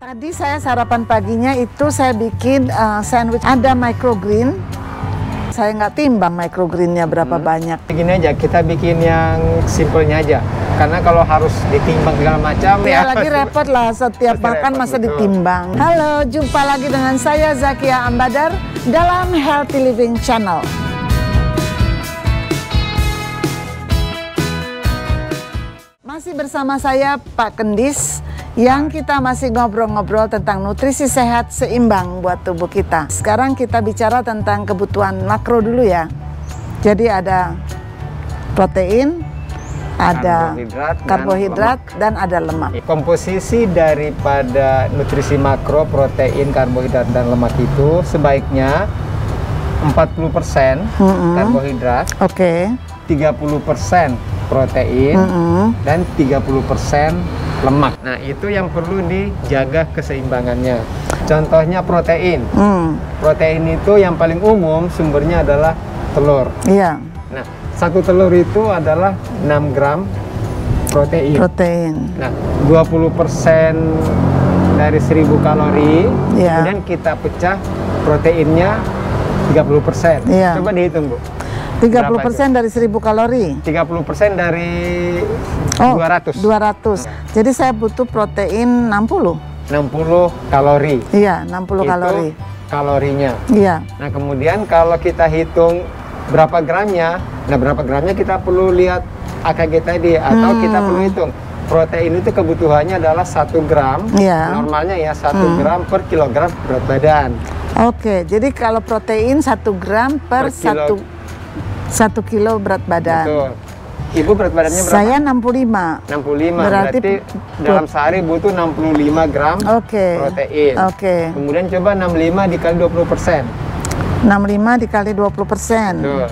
Tadi saya sarapan paginya itu saya bikin sandwich, ada microgreen. Saya nggak timbang microgreennya berapa banyak. Gini aja, kita bikin yang simpelnya aja. Karena kalau harus ditimbang segala macam ya lagi repot lah, setiap makan masa ditimbang. Halo, jumpa lagi dengan saya Zakia Ambadar dalam Healthy Living Channel. Masih bersama saya Pak Kendis, yang kita masih ngobrol-ngobrol tentang nutrisi sehat seimbang buat tubuh kita. Sekarang kita bicara tentang kebutuhan makro dulu ya. Jadi ada protein, ada karbohidrat dan ada lemak. Komposisi daripada nutrisi makro, protein, karbohidrat dan lemak itu sebaiknya 40% karbohidrat, 30% protein, dan 30% lemak. Nah, itu yang perlu dijaga keseimbangannya. Contohnya protein. Protein itu yang paling umum sumbernya adalah telur. Iya. Nah, satu telur itu adalah 6 gram protein. Nah, 20% dari 1000 kalori, kemudian kita pecah proteinnya 30%. Coba dihitung, Bu. 30% dari 1000 kalori. 30% dari 200. Jadi saya butuh protein 60 kalori. Iya, 60 kalori. Kalorinya. Iya. Nah, kemudian kalau kita hitung berapa gramnya, berapa gramnya kita perlu lihat AKG tadi, atau kita perlu hitung protein itu kebutuhannya adalah 1 gram. Normalnya ya 1 gram per kilogram berat badan. Oke, jadi kalau protein 1 gram per 1 kilo berat badan. Betul. Ibu berat badannya berapa? Saya 65. 65. Berarti dalam sehari butuh 65 gram protein. Kemudian coba 65 dikali 20%. 65 dikali 20%. Betul.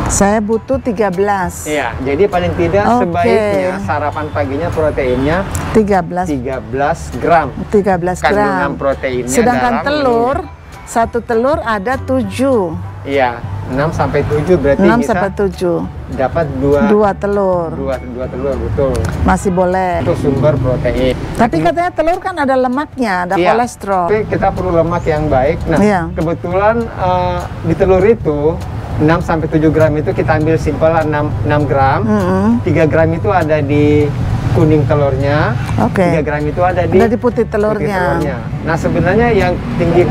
Saya butuh 13. Iya, jadi paling tidak sebaiknya sarapan paginya proteinnya 13 gram. 13 gram. Kandungan proteinnya. Sedangkan telur, satu telur ada 7. Iya, 6 sampai 7 berarti 6 bisa sampai 7. Dapat 2 telur. 2 telur, betul. Masih boleh. Itu sumber protein. Tapi katanya telur kan ada lemaknya, ada kolesterol. Tapi kita perlu lemak yang baik. Nah, kebetulan di telur itu 6 sampai 7 gram itu kita ambil simpel 6 gram. 3 gram itu ada di kuning telurnya, 3 gram itu ada di putih telurnya. Nah, sebenarnya yang tinggi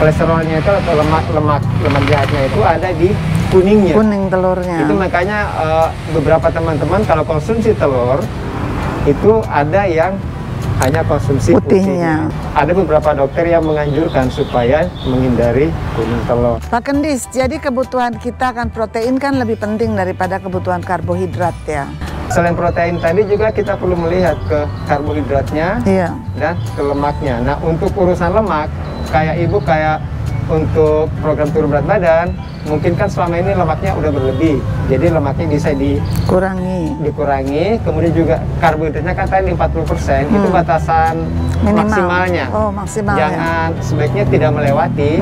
kolesterolnya itu atau lemak jahatnya itu ada di kuningnya. Kuning telurnya. Itu makanya beberapa teman-teman kalau konsumsi telur itu ada yang hanya konsumsi putihnya. Ada beberapa dokter yang menganjurkan supaya menghindari kuning telur. Pak Kendis, jadi kebutuhan kita kan protein kan lebih penting daripada kebutuhan karbohidrat ya. Selain protein tadi juga kita perlu melihat ke karbohidratnya dan ke lemaknya. Nah, untuk urusan lemak, kayak untuk program turun berat badan, mungkin kan selama ini lemaknya udah berlebih, jadi lemaknya bisa dikurangi. Kemudian juga karbohidratnya kan tadi 40%, itu batasan maksimalnya. Jangan, sebaiknya tidak melewati.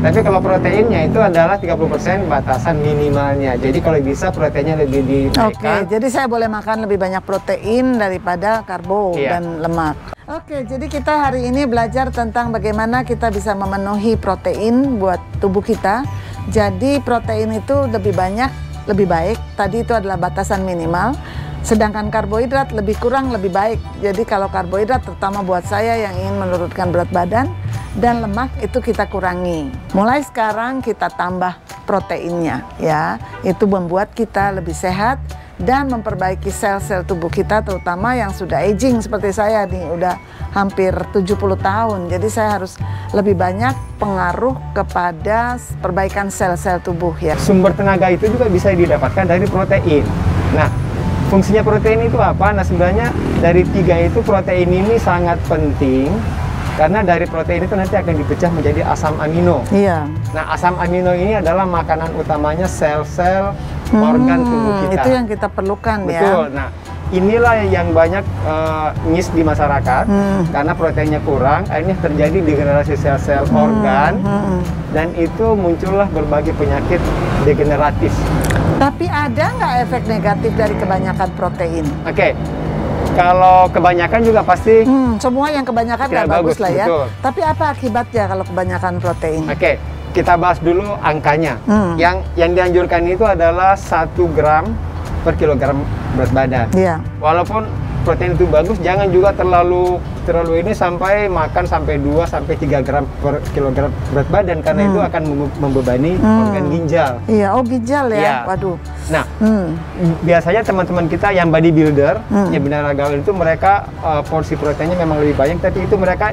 Tapi kalau proteinnya itu adalah 30% batasan minimalnya. Jadi kalau bisa proteinnya lebih dinaikkan. Jadi saya boleh makan lebih banyak protein daripada karbo dan lemak. Jadi kita hari ini belajar tentang bagaimana kita bisa memenuhi protein buat tubuh kita. Jadi protein itu lebih banyak, lebih baik. Tadi itu adalah batasan minimal. Sedangkan karbohidrat lebih kurang, lebih baik. Jadi kalau karbohidrat terutama buat saya yang ingin menurunkan berat badan, dan lemak itu kita kurangi. Mulai sekarang kita tambah proteinnya ya. Itu membuat kita lebih sehat dan memperbaiki sel-sel tubuh kita, terutama yang sudah aging seperti saya nih, udah hampir 70 tahun. Jadi saya harus lebih banyak pengaruh kepada perbaikan sel-sel tubuh ya. Sumber tenaga itu juga bisa didapatkan dari protein. Nah, fungsinya protein itu apa? Nah, sebenarnya dari 3 itu protein ini sangat penting. Karena dari protein itu nanti akan dipecah menjadi asam amino. Nah, asam amino ini adalah makanan utamanya sel-sel organ tubuh kita. Itu yang kita perlukan. Betul. Nah, inilah yang banyak miss di masyarakat. Karena proteinnya kurang, akhirnya terjadi degenerasi sel-sel organ. Dan itu muncullah berbagai penyakit degeneratif. Tapi ada nggak efek negatif dari kebanyakan protein? Kalau kebanyakan juga pasti semua yang kebanyakan tidak nggak bagus lah ya. Betul. Tapi apa akibatnya kalau kebanyakan protein? Oke, kita bahas dulu angkanya. Yang dianjurkan itu adalah 1 gram per kilogram berat badan. Iya. Walaupun protein itu bagus, jangan juga terlalu ini sampai makan sampai 2 sampai 3 gram per kilogram berat badan, karena itu akan membebani organ ginjal. Iya, oh ginjal ya. Iya. Waduh. Nah, biasanya teman-teman kita yang bodybuilder, yang binaragawan itu mereka porsi proteinnya memang lebih banyak, tapi itu mereka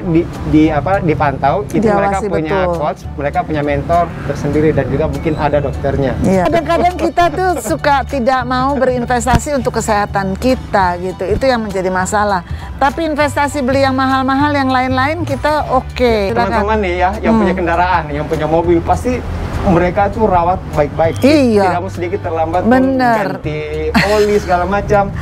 dipantau, itu mereka punya coach, mereka punya mentor tersendiri dan juga mungkin ada dokternya. Iya. Kadang-kadang kita tuh suka tidak mau berinvestasi untuk kesehatan kita gitu. Itu yang menjadi masalah. Tapi investasi beli yang mahal-mahal, yang lain-lain kita oke. Teman-teman nih ya, yang punya kendaraan, yang punya mobil, pasti mereka tuh rawat baik-baik. Iya. Tidak mau sedikit terlambat bener. ganti oli segala macam.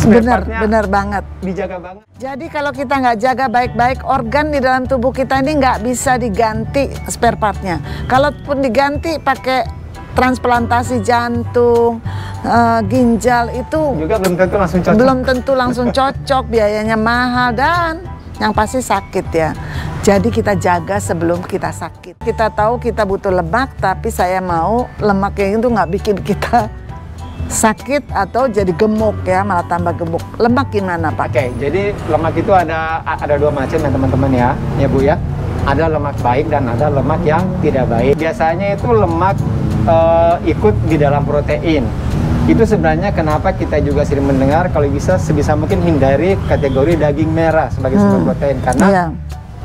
Benar banget. Dijaga banget. Jadi kalau kita nggak jaga baik-baik, organ di dalam tubuh kita ini nggak bisa diganti spare partnya. Kalaupun diganti pakai transplantasi jantung, ginjal itu juga belum tentu langsung cocok. Belum tentu langsung cocok, biayanya mahal dan yang pasti sakit ya. Jadi kita jaga sebelum kita sakit. Kita tahu kita butuh lemak, tapi saya mau lemak yang itu nggak bikin kita sakit atau jadi gemuk ya, malah tambah gemuk. Lemak gimana Pak? Oke, jadi lemak itu ada 2 macam ya teman-teman ya Bu ya. Ada lemak baik dan ada lemak yang tidak baik. Biasanya itu lemak ikut di dalam protein. Itu sebenarnya kenapa kita juga sering mendengar kalau bisa sebisa mungkin hindari kategori daging merah sebagai sumber protein, karena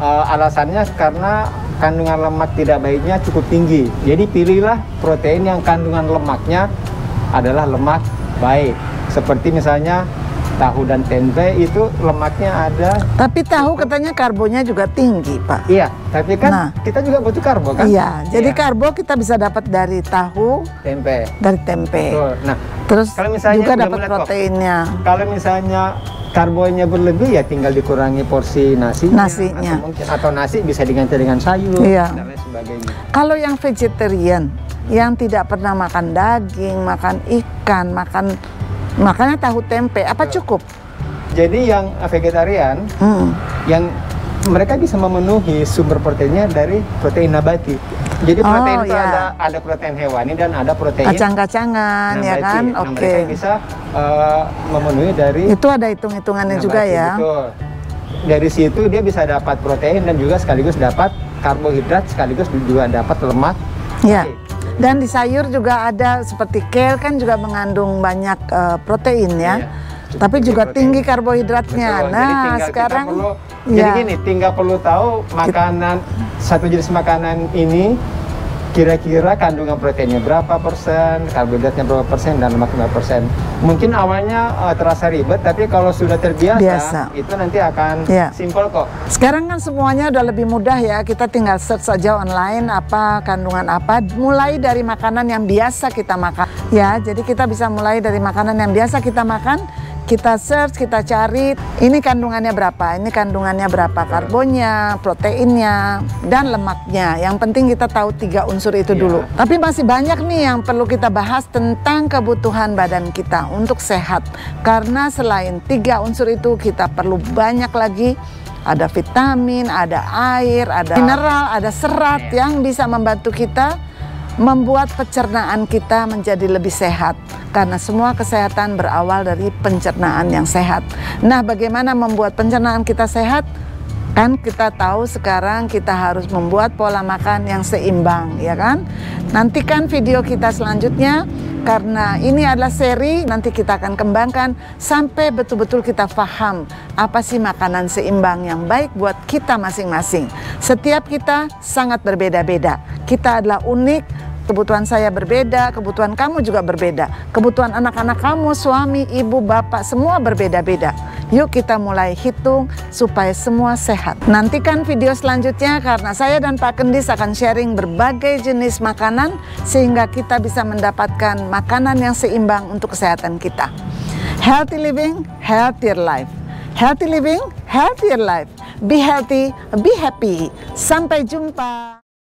alasannya karena kandungan lemak tidak baiknya cukup tinggi. Jadi pilihlah protein yang kandungan lemaknya adalah lemak baik. Seperti misalnya tahu dan tempe itu lemaknya ada. Tapi tahu katanya karbonya juga tinggi Pak. Iya, tapi kan kita juga butuh karbo kan? Iya, jadi karbo kita bisa dapat dari tahu, tempe. Dari tempe. Betul. Nah, terus kalau misalnya juga dapat proteinnya. Kalau misalnya karbonya berlebih ya tinggal dikurangi porsi nasinya. Atau nasi bisa diganti dengan sayur dan lain sebagainya. Kalau yang vegetarian, yang tidak pernah makan daging, makan ikan, makannya tahu tempe, apa cukup? Jadi yang vegetarian, yang mereka bisa memenuhi sumber proteinnya dari protein nabati. Jadi protein itu ada protein hewani dan ada protein kacang-kacangan ya kan? Oke. Mereka bisa memenuhi dari itu ada hitung-hitungannya juga ya. Betul. Dari situ dia bisa dapat protein dan juga sekaligus dapat karbohidrat, sekaligus juga dapat lemak. Ya. Dan di sayur juga ada seperti kale kan juga mengandung banyak protein ya. Tapi juga tinggi karbohidratnya. Betul. Nah, jadi sekarang jadi gini, tinggal perlu tahu makanan satu jenis makanan ini kira-kira kandungan proteinnya berapa persen, karbohidratnya berapa persen, dan lemak berapa persen. Mungkin awalnya terasa ribet, tapi kalau sudah terbiasa, itu nanti akan simpel kok. Sekarang kan semuanya udah lebih mudah ya, kita tinggal search saja online apa kandungan apa, mulai dari makanan yang biasa kita makan. Ya, jadi kita bisa mulai dari makanan yang biasa kita makan, kita search, kita cari, ini kandungannya berapa, ini kandungannya berapa, karbonnya, proteinnya, dan lemaknya. Yang penting kita tahu 3 unsur itu dulu. Tapi masih banyak nih yang perlu kita bahas tentang kebutuhan badan kita untuk sehat. Karena selain 3 unsur itu, kita perlu banyak lagi. Ada vitamin, ada air, ada mineral, ada serat yang bisa membantu kita membuat pencernaan kita menjadi lebih sehat. Karena semua kesehatan berawal dari pencernaan yang sehat. Nah, bagaimana membuat pencernaan kita sehat? Kan kita tahu sekarang kita harus membuat pola makan yang seimbang, ya kan? Nantikan video kita selanjutnya, karena ini adalah seri, nanti kita akan kembangkan sampai betul-betul kita paham apa sih makanan seimbang yang baik buat kita masing-masing. Setiap kita sangat berbeda-beda. Kita adalah unik. Kebutuhan saya berbeda, kebutuhan kamu juga berbeda. Kebutuhan anak-anak kamu, suami, ibu, bapak, semua berbeda-beda. Yuk kita mulai hitung supaya semua sehat. Nantikan video selanjutnya karena saya dan Pak Kendis akan sharing berbagai jenis makanan sehingga kita bisa mendapatkan makanan yang seimbang untuk kesehatan kita. Healthy living, healthier life. Healthy living, healthier life. Be healthy, be happy. Sampai jumpa.